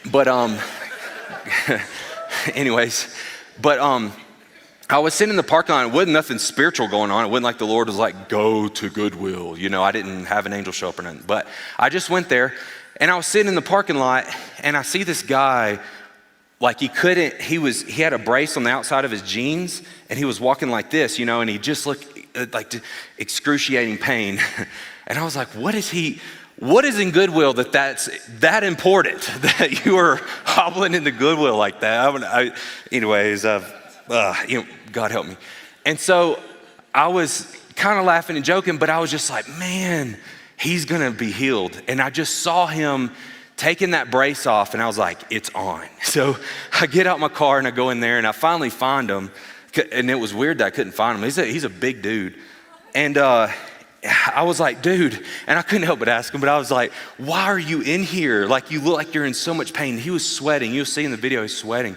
But anyways, but I was sitting in the parking lot. It wasn't nothing spiritual going on. It wasn't like the Lord was like, go to Goodwill. I didn't have an angel show up or nothing. But I just went there, and I was sitting in the parking lot, and I see this guy, like he had a brace on the outside of his jeans, and he was walking like this, and he just looked like excruciating pain. And I was like, what is in Goodwill that's that important that you are hobbling into Goodwill like that? God help me. And so I was kind of laughing and joking, but I was just like, man, he's gonna be healed. And I just saw him taking that brace off, and I was like, it's on. So I get out my car and I go in there, and I finally find him. And it was weird that I couldn't find him. He's a big dude. And I was like, dude, and I couldn't help but ask him, but I was like, why are you in here? Like, you look like you're in so much pain. He was sweating. You'll see in the video, he's sweating.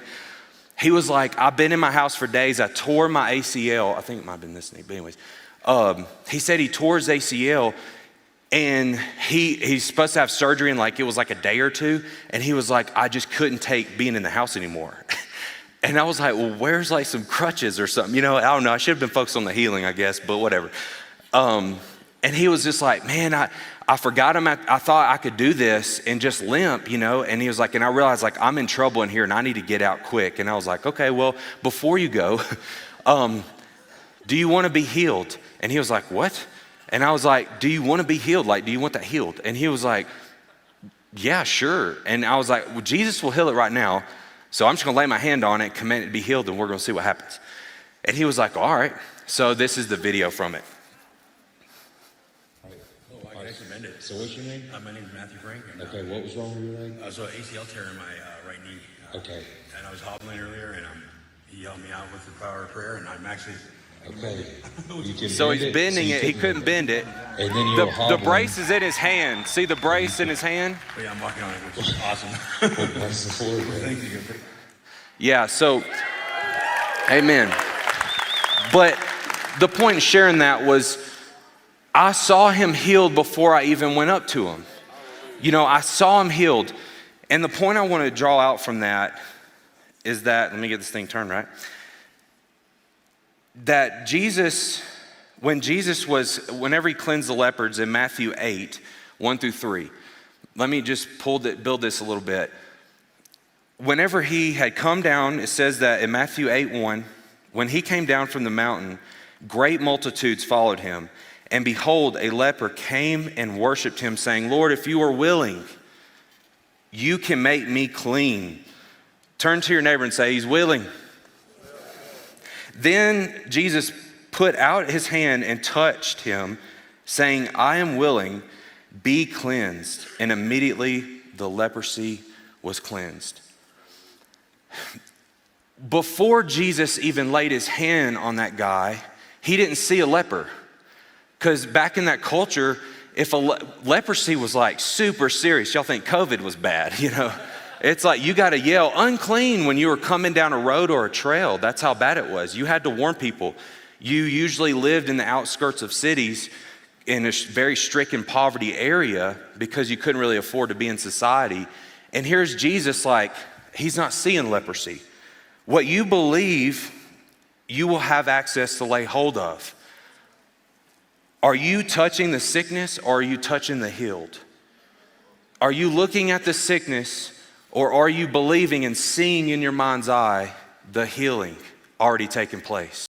He was like, I've been in my house for days. I tore my ACL. I think it might have been this knee, but anyways. He said he tore his ACL, and he's supposed to have surgery in it was like a day or two. And he was like, I just couldn't take being in the house anymore. And I was like, well, where's some crutches or something? I don't know. I should have been focused on the healing, I guess, but whatever. And he was just like, man, I forgot him. I thought I could do this and just limp, And he was like, and I realized I'm in trouble in here and I need to get out quick. And I was like, okay, well, before you go, do you want to be healed? And he was like, what? And I was like, do you want to be healed? Do you want that healed? And he was like, yeah, sure. And I was like, well, Jesus will heal it right now. So I'm just going to lay my hand on it, command it to be healed, and we're going to see what happens. And he was like, all right. So this is the video from it. I guess amend it. So what's your name? My name is Matthew Frank. And, okay, what was wrong with your leg? So ACL tear in my right knee. Okay. And I was hobbling earlier, and he helped me out with the power of prayer, and I'm actually... Okay. So he's bending it. He couldn't bend it. And then the brace is in his hand. See the brace in his hand? Oh, yeah, I'm walking on it, which is awesome. Thank you. Yeah, so, amen. But the point of sharing that was I saw him healed before I even went up to him. I saw him healed. And the point I want to draw out from that is that, let me get this thing turned right. That whenever he cleansed the lepers in Matthew 8, 1-3, let me just build this a little bit. Whenever he had come down, it says that in Matthew 8:1, when he came down from the mountain, great multitudes followed him. And behold, a leper came and worshiped him, saying, Lord, if you are willing, you can make me clean. Turn to your neighbor and say, he's willing. Then Jesus put out his hand and touched him, saying, I am willing, be cleansed. And immediately the leprosy was cleansed. Before Jesus even laid his hand on that guy, he didn't see a leper. Because back in that culture, if leprosy was super serious, y'all think COVID was bad, It's you got to yell unclean when you were coming down a road or a trail. That's how bad it was. You had to warn people. You usually lived in the outskirts of cities in a very stricken poverty area because you couldn't really afford to be in society. And here's Jesus he's not seeing leprosy. What you believe, you will have access to lay hold of. Are you touching the sickness or are you touching the healed? Are you looking at the sickness or are you believing and seeing in your mind's eye the healing already taking place?